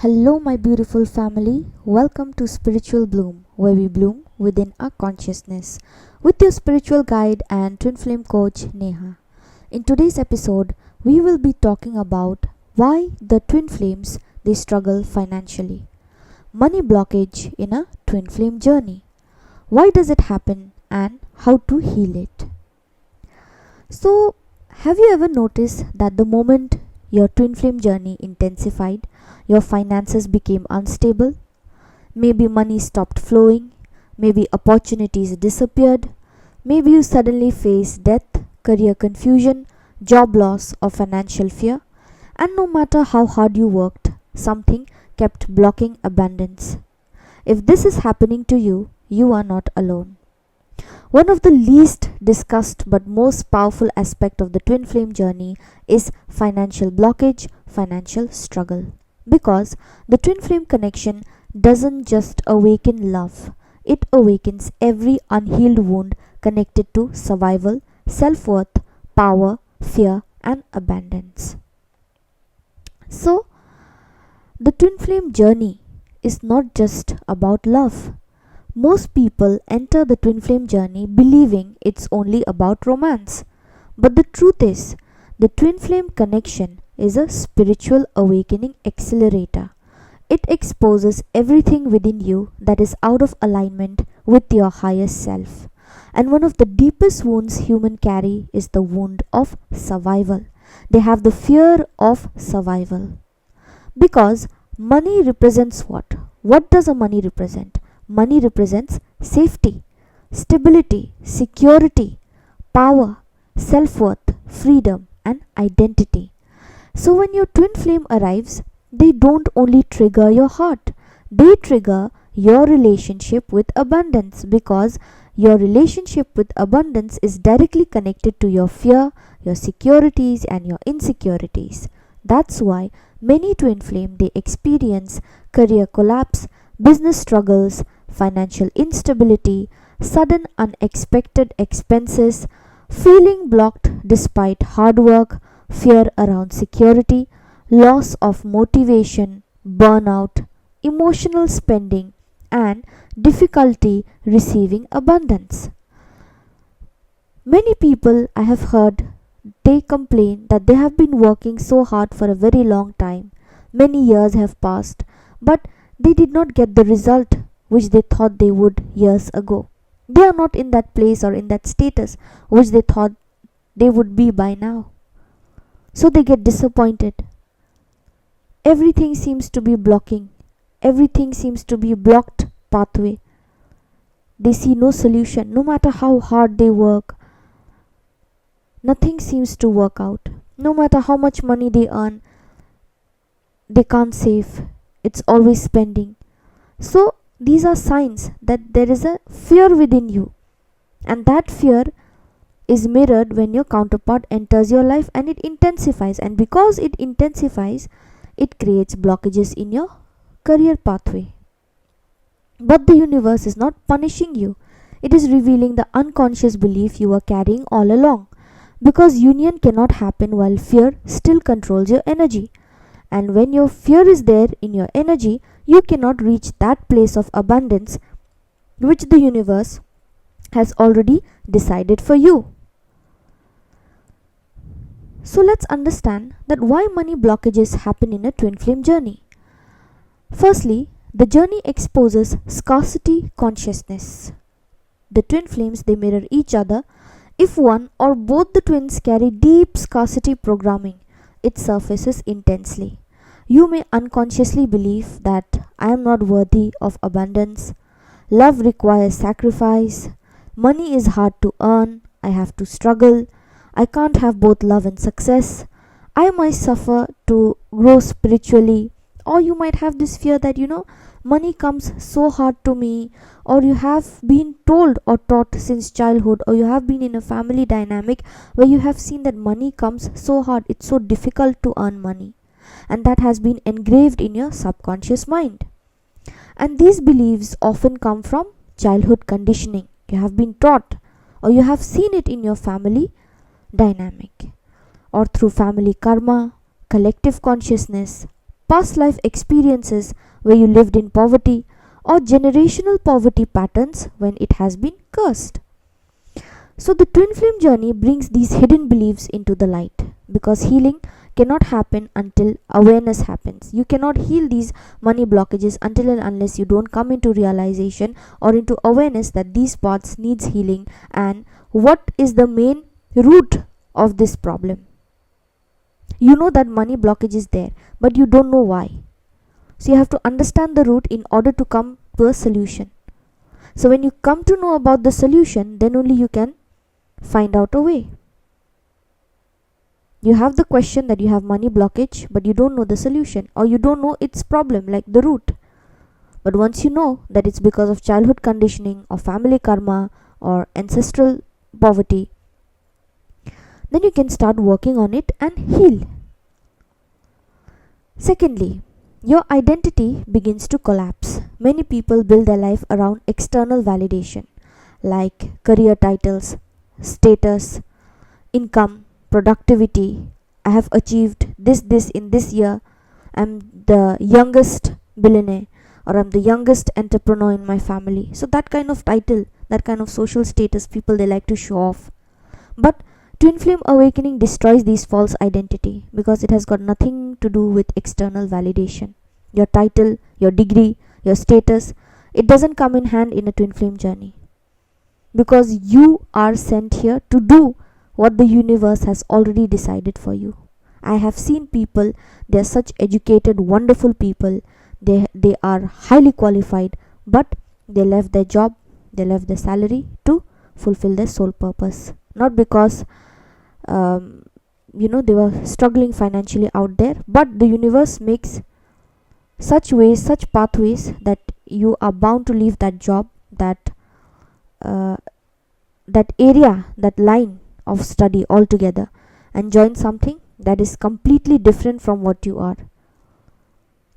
Hello, my beautiful family. Welcome to Spiritual Bloom, where we bloom within our consciousness, with your spiritual guide and Twinflame coach Neha. In today's episode, we will be talking about why the twin flames they struggle financially, money blockage in a twin flame journey. Why does it happen and how to heal it? So, have you ever noticed that the moment your twin flame journey intensified, your finances became unstable? Maybe money stopped flowing, maybe opportunities disappeared, maybe you suddenly faced death, career confusion, job loss, or financial fear, and no matter how hard you worked, something kept blocking abundance. If this is happening to you, you are not alone. One of the least discussed but most powerful aspect of the twin flame journey is financial blockage, financial struggle. Because the twin flame connection doesn't just awaken love, it awakens every unhealed wound connected to survival, self-worth, power, fear, and abundance. So, the twin flame journey is not just about love. Most people enter the twin flame journey believing it's only about romance. But the truth is, the twin flame connection is a spiritual awakening accelerator. It exposes everything within you that is out of alignment with your higher self. And one of the deepest wounds humans carry is the wound of survival. They have the fear of survival. Because money represents what? What does a money represent? Money represents safety, stability, security, power, self-worth, freedom, and identity. So when your twin flame arrives, they don't only trigger your heart, they trigger your relationship with abundance, because your relationship with abundance is directly connected to your fear, your securities, and your insecurities. That's why many twin flame they experience career collapse, business struggles, financial instability, sudden unexpected expenses, feeling blocked despite hard work, fear around security, loss of motivation, burnout, emotional spending, and difficulty receiving abundance. Many people I have heard they complain that they have been working so hard for a very long time. Many years have passed, but they did not get the result which they thought they would years ago. They are not in that place or in that status which they thought they would be by now. So they get disappointed. Everything seems to be blocking. Everything seems to be blocked pathway. They see no solution. No matter how hard they work, nothing seems to work out. No matter how much money they earn, they can't save. It's always spending. So these are signs that there is a fear within you, and that fear is mirrored when your counterpart enters your life and it intensifies, and because it intensifies, it creates blockages in your career pathway. But the universe is not punishing you, it is revealing the unconscious belief you are carrying all along, because union cannot happen while fear still controls your energy. And when your fear is there in your energy, you cannot reach that place of abundance which the universe has already decided for you. So let's understand that why money blockages happen in a twin flame journey. Firstly, the journey exposes scarcity consciousness. The twin flames they mirror each other. If one or both the twins carry deep scarcity programming, it surfaces intensely. You may unconsciously believe that I am not worthy of abundance, love requires sacrifice, money is hard to earn, I have to struggle, I can't have both love and success, I might suffer to grow spiritually. Or you might have this fear that money comes so hard to me, or you have been told or taught since childhood, or you have been in a family dynamic where you have seen that money comes so hard, it's so difficult to earn money, and that has been engraved in your subconscious mind. And these beliefs often come from childhood conditioning. You have been taught, or you have seen it in your family dynamic, or through family karma, collective consciousness, past life experiences where you lived in poverty, or generational poverty patterns when it has been cursed. So the twin flame journey brings these hidden beliefs into the light, because healing cannot happen until awareness happens. You cannot heal these money blockages until and unless you don't come into realization or into awareness that these parts needs healing and what is the main root of this problem. You know that money blockage is there, but you don't know why. So you have to understand the root in order to come to a solution. So when you come to know about the solution, then only you can find out a way. You have the question that you have money blockage, but you don't know the solution, or you don't know its problem, like the root. But once you know that it's because of childhood conditioning or family karma or ancestral poverty, then you can start working on it and heal. Secondly, your identity begins to collapse. Many people build their life around external validation, like career titles, status, income, productivity. I have achieved this in this year. I'm the youngest billionaire, or I'm the youngest entrepreneur in my family. So that kind of title, that kind of social status, people they like to show off. But twin flame awakening destroys these false identity, because it has got nothing to do with external validation. Your title, your degree, your status, it doesn't come in hand in a twin flame journey, because you are sent here to do what the universe has already decided for you. I have seen people, they are such educated, wonderful people, they are highly qualified, but they left their job, they left their salary to fulfill their soul purpose. Not because they were struggling financially out there, but the universe makes such ways, such pathways, that you are bound to leave that job, that area, that line of study altogether, and join something that is completely different from what you are.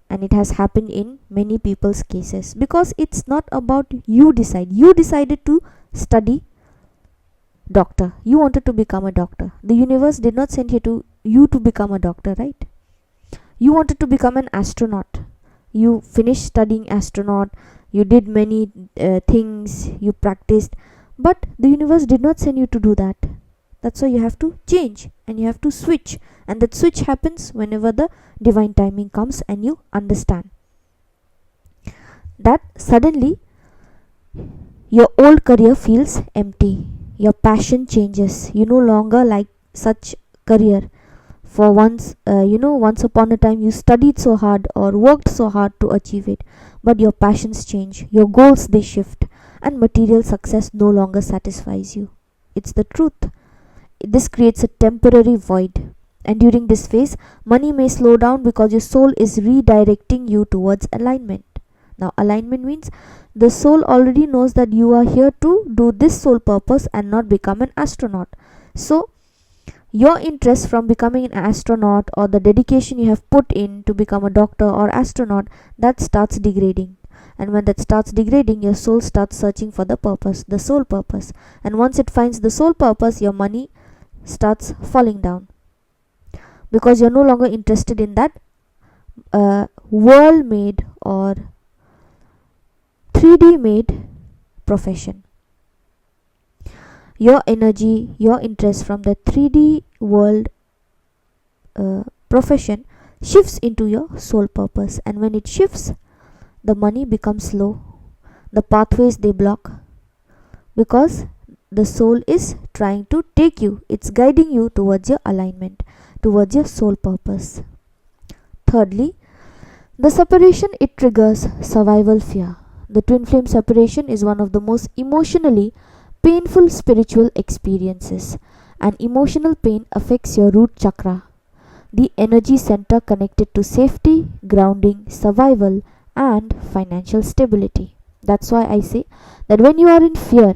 And it has happened in many people's cases, because it's not about you decided to study doctor. You wanted to become a doctor. The universe did not send you to become a doctor, right? You wanted to become an astronaut. You finished studying astronaut, you did many things, you practiced, but the universe did not send you to do that. That's why you have to change and you have to switch, and that switch happens whenever the divine timing comes and you understand that suddenly your old career feels empty, your passion changes, you no longer like such career. For once upon a time you studied so hard or worked so hard to achieve it, but your passions change, your goals they shift, and material success no longer satisfies you. It's the truth. This creates a temporary void, and during this phase money may slow down because your soul is redirecting you towards alignment. Now alignment means the soul already knows that you are here to do this soul purpose and not become an astronaut. So your interest from becoming an astronaut, or the dedication you have put in to become a doctor or astronaut, that starts degrading. And when that starts degrading, your soul starts searching for the purpose, the soul purpose. And once it finds the soul purpose, your money starts falling down, because you're no longer interested in that world made or 3D made profession. Your energy, your interest from the 3D world profession shifts into your soul purpose, and when it shifts, the money becomes low, the pathways they block, because the soul is trying to take you, it's guiding you towards your alignment, towards your soul purpose. Thirdly, the separation, it triggers survival fear. The twin flame separation is one of the most emotionally painful spiritual experiences, and emotional pain affects your root chakra, the energy center connected to safety, grounding, survival, and financial stability. That's why I say that when you are in fear,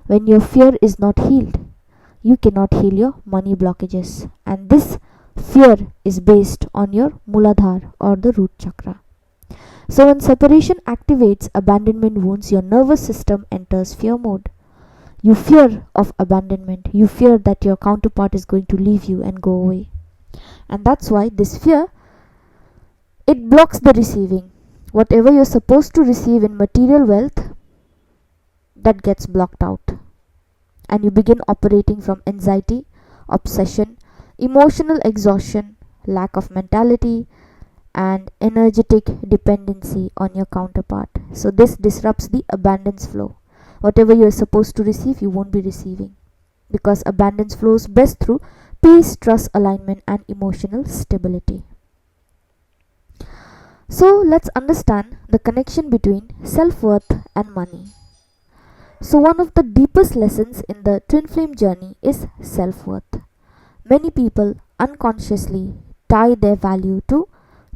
when your fear is not healed, you cannot heal your money blockages, and this fear is based on your Muladhara or the root chakra. So when separation activates abandonment wounds, your nervous system enters fear mode. You fear of abandonment, you fear that your counterpart is going to leave you and go away. And that's why this fear It blocks the receiving. Whatever you're supposed to receive in material wealth, that gets blocked out. And you begin operating from anxiety, obsession, emotional exhaustion, lack of mentality, and energetic dependency on your counterpart. So, this disrupts the abundance flow. Whatever you are supposed to receive, you won't be receiving, because abundance flows best through peace, trust, alignment, and emotional stability. So, let's understand the connection between self worth and money. So, one of the deepest lessons in the twin flame journey is self worth. Many people unconsciously tie their value to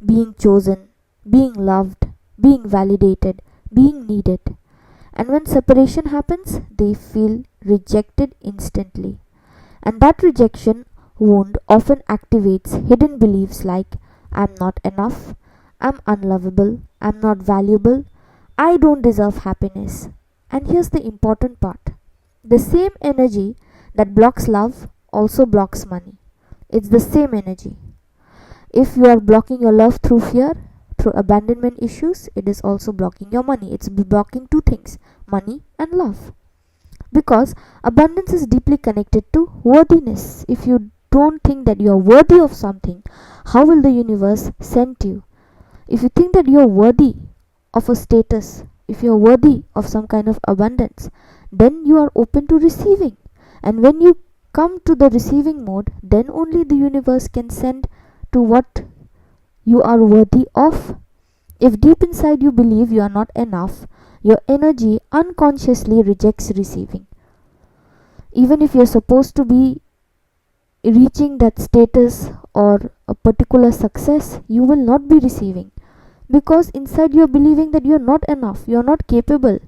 being chosen, being loved, being validated, being needed. And when separation happens, they feel rejected instantly. And that rejection wound often activates hidden beliefs like I'm not enough, I'm unlovable, I'm not valuable, I don't deserve happiness. And here's the important part: the same energy that blocks love also blocks money. It's the same energy. If you are blocking your love through fear, through abandonment issues, it is also blocking your money. It's blocking two things: money and love. Because abundance is deeply connected to worthiness. If you don't think that you are worthy of something, how will the universe send you? If you think that you are worthy of a status, if you are worthy of some kind of abundance, then you are open to receiving. And when you come to the receiving mode, then only the universe can send to what you are worthy of. If deep inside you believe you are not enough, your energy unconsciously rejects receiving. Even if you are supposed to be reaching that status or a particular success, you will not be receiving, because inside you are believing that you are not enough, you are not capable.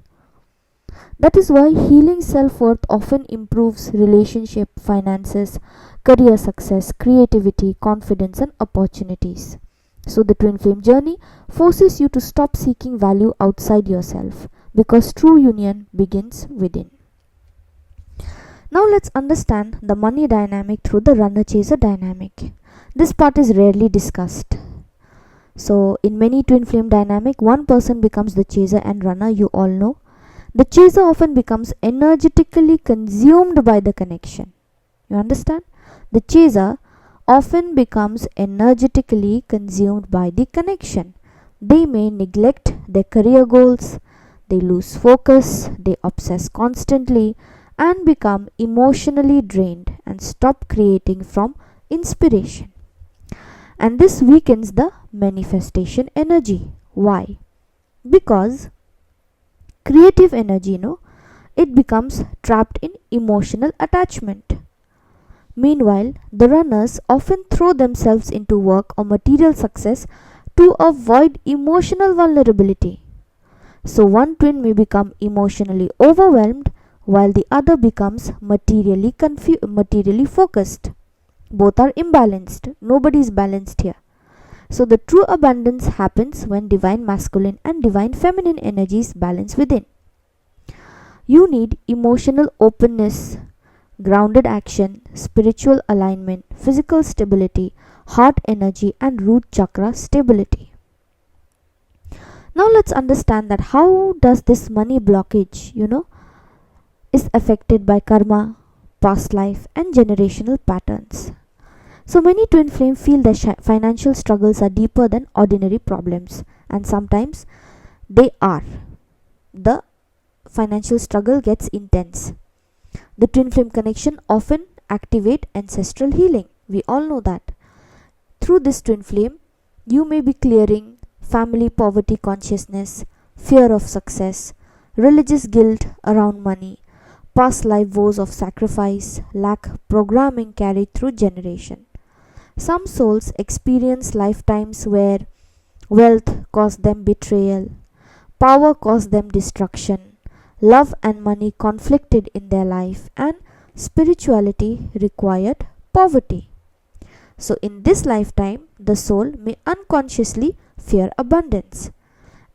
That is why healing self-worth often improves relationship, finances, career success, creativity, confidence, and opportunities. So the twin flame journey forces you to stop seeking value outside yourself, because true union begins within. Now let's understand the money dynamic through the runner-chaser dynamic. This part is rarely discussed. So in many twin flame dynamic, one person becomes the chaser and runner, you all know. The chaser often becomes energetically consumed by the connection. You understand? The chaser often becomes energetically consumed by the connection. They may neglect their career goals, they lose focus, they obsess constantly, and become emotionally drained and stop creating from inspiration. And this weakens the manifestation energy. Why? Because creative energy, it becomes trapped in emotional attachment. Meanwhile, the runners often throw themselves into work or material success to avoid emotional vulnerability. So one twin may become emotionally overwhelmed while the other becomes materially focused. Both are imbalanced. Nobody is balanced here. So the true abundance happens when divine masculine and divine feminine energies balance within. You need emotional openness, grounded action, spiritual alignment, physical stability, heart energy, and root chakra stability. Now let's understand that how does this money blockage, is affected by karma, past life, and generational patterns. So many twin flame feel their financial struggles are deeper than ordinary problems, and sometimes they are. The financial struggle gets intense. The twin flame connection often activate ancestral healing. We all know that. Through this twin flame, you may be clearing family poverty consciousness, fear of success, religious guilt around money, past life woes of sacrifice, lack programming carried through generation. Some souls experience lifetimes where wealth caused them betrayal, power caused them destruction, love and money conflicted in their life, and spirituality required poverty. So in this lifetime, the soul may unconsciously fear abundance,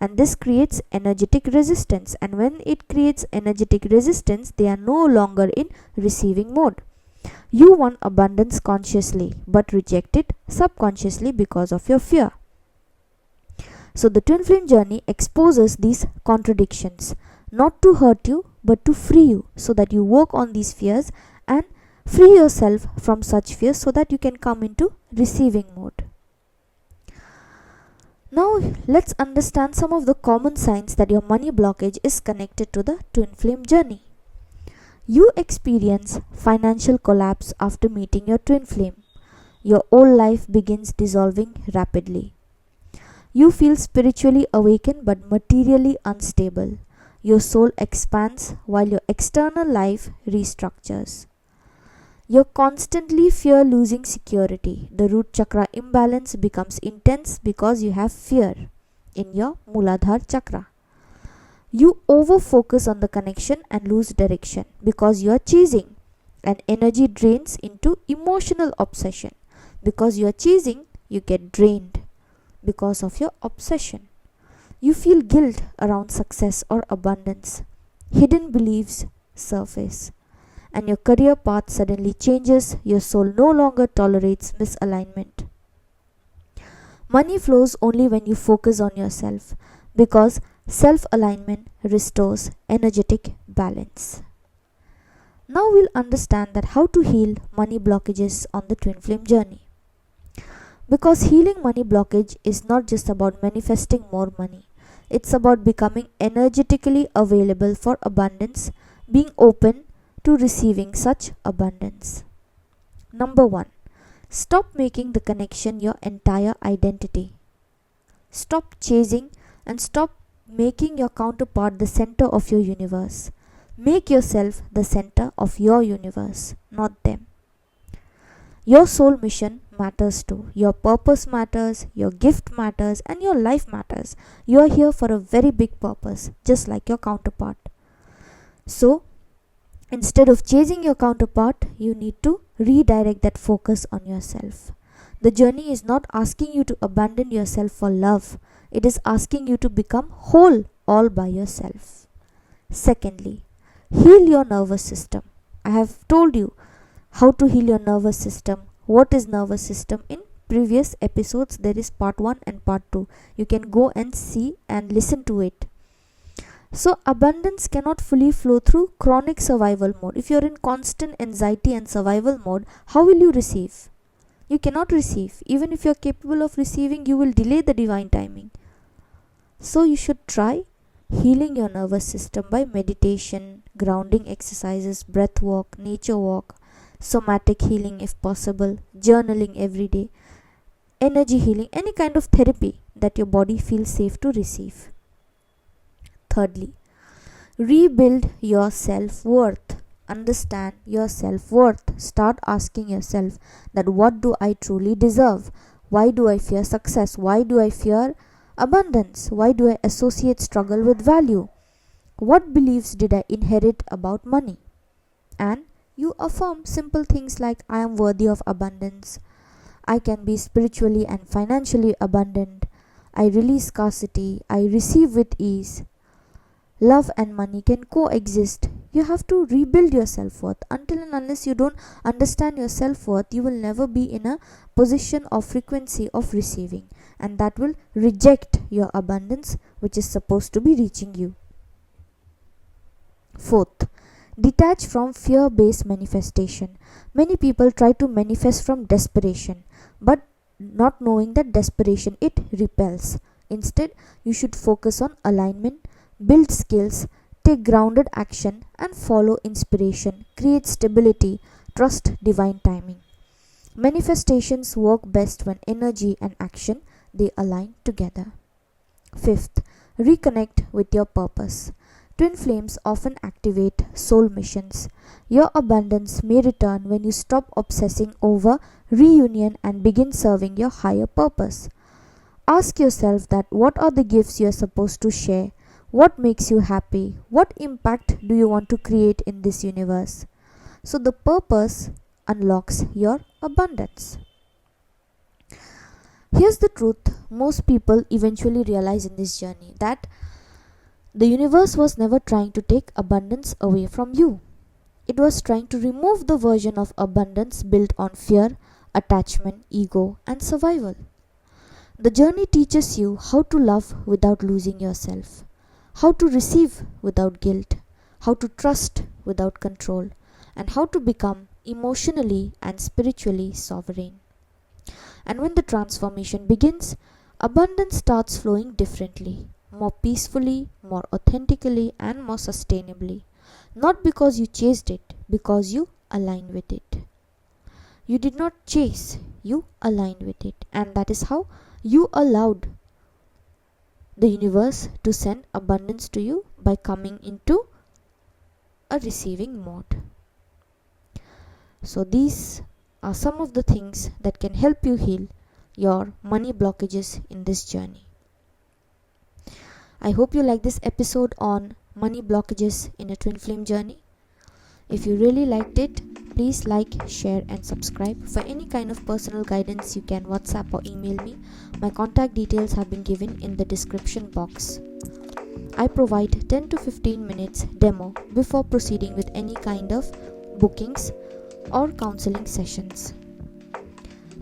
and this creates energetic resistance, and when it creates energetic resistance, they are no longer in receiving mode. You want abundance consciously but reject it subconsciously because of your fear. So the twin flame journey exposes these contradictions, not to hurt you but to free you, so that you work on these fears and free yourself from such fears so that you can come into receiving mode. Now let's understand some of the common signs that your money blockage is connected to the twin flame journey. You experience financial collapse after meeting your twin flame. Your old life begins dissolving rapidly. You feel spiritually awakened but materially unstable. Your soul expands while your external life restructures. You constantly fear losing security. The root chakra imbalance becomes intense because you have fear in your Muladhara chakra. You over focus on the connection and lose direction because you are chasing, and energy drains into emotional obsession. Because you are chasing, you get drained because of your obsession. You feel guilt around success or abundance. Hidden beliefs surface, and your career path suddenly changes. Your soul no longer tolerates misalignment. Money flows only when you focus on yourself, because self-alignment restores energetic balance. Now we'll understand that how to heal money blockages on the twin flame journey. Because healing money blockage is not just about manifesting more money. It's about becoming energetically available for abundance, being open to receiving such abundance. Number 1. Stop making the connection your entire identity. Stop chasing and stop making your counterpart the center of your universe. Make yourself the center of your universe, not them. Your soul mission matters too. Your purpose matters, your gift matters, and your life matters. You are here for a very big purpose, just like your counterpart. So, instead of chasing your counterpart, you need to redirect that focus on yourself. The journey is not asking you to abandon yourself for love. It is asking you to become whole all by yourself. Secondly, heal your nervous system. I have told you how to heal your nervous system. What is nervous system? In previous episodes there is part 1 and part 2. You can go and see and listen to it. So abundance cannot fully flow through chronic survival mode. If you are in constant anxiety and survival mode, how will you receive? You cannot receive. Even if you are capable of receiving, you will delay the divine timing. So you should try healing your nervous system by meditation, grounding exercises, breath walk, nature walk, somatic healing if possible, journaling every day, energy healing, any kind of therapy that your body feels safe to receive. Thirdly, rebuild your self-worth. Understand your self-worth. Start asking yourself that what do I truly deserve? Why do I fear success? Why do I fear abundance? Why do I associate struggle with value? What beliefs did I inherit about money? And you affirm simple things like I am worthy of abundance. I can be spiritually and financially abundant. I release scarcity. I receive with ease. Love and money can coexist. You have to rebuild your self-worth. Until and unless you don't understand your self-worth, you will never be in a position of frequency of receiving, and that will reject your abundance which is supposed to be reaching you. Fourth, detach from fear-based manifestation. Many people try to manifest from desperation, but not knowing that desperation, it repels. Instead, you should focus on alignment, build skills, take grounded action, and follow inspiration. Create stability, trust divine timing. Manifestations work best when energy and action they align together. Fifth, reconnect with your purpose. Twin flames often activate soul missions. Your abundance may return when you stop obsessing over reunion and begin serving your higher purpose. Ask yourself that what are the gifts you are supposed to share? What makes you happy? What impact do you want to create in this universe? So the purpose unlocks your abundance. Here's the truth most people eventually realize in this journey, that the universe was never trying to take abundance away from you. It was trying to remove the version of abundance built on fear, attachment, ego, and survival. The journey teaches you how to love without losing yourself, how to receive without guilt, how to trust without control, and how to become emotionally and spiritually sovereign. And when the transformation begins, abundance starts flowing differently, more peacefully, more authentically, and more sustainably. Not because you chased it, because you aligned with it. You did not chase, you aligned with it, and that is how you allowed the universe to send abundance to you by coming into a receiving mode. So, these are some of the things that can help you heal your money blockages in this journey. I hope you like this episode on money blockages in a twin flame journey. If you really liked it, please like, share, and subscribe. For any kind of personal guidance, you can WhatsApp or email me. My contact details have been given in the description box. I provide 10 to 15 minutes demo before proceeding with any kind of bookings or counseling sessions.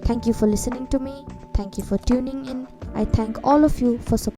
Thank you for listening to me. Thank you for tuning in. I thank all of you for supporting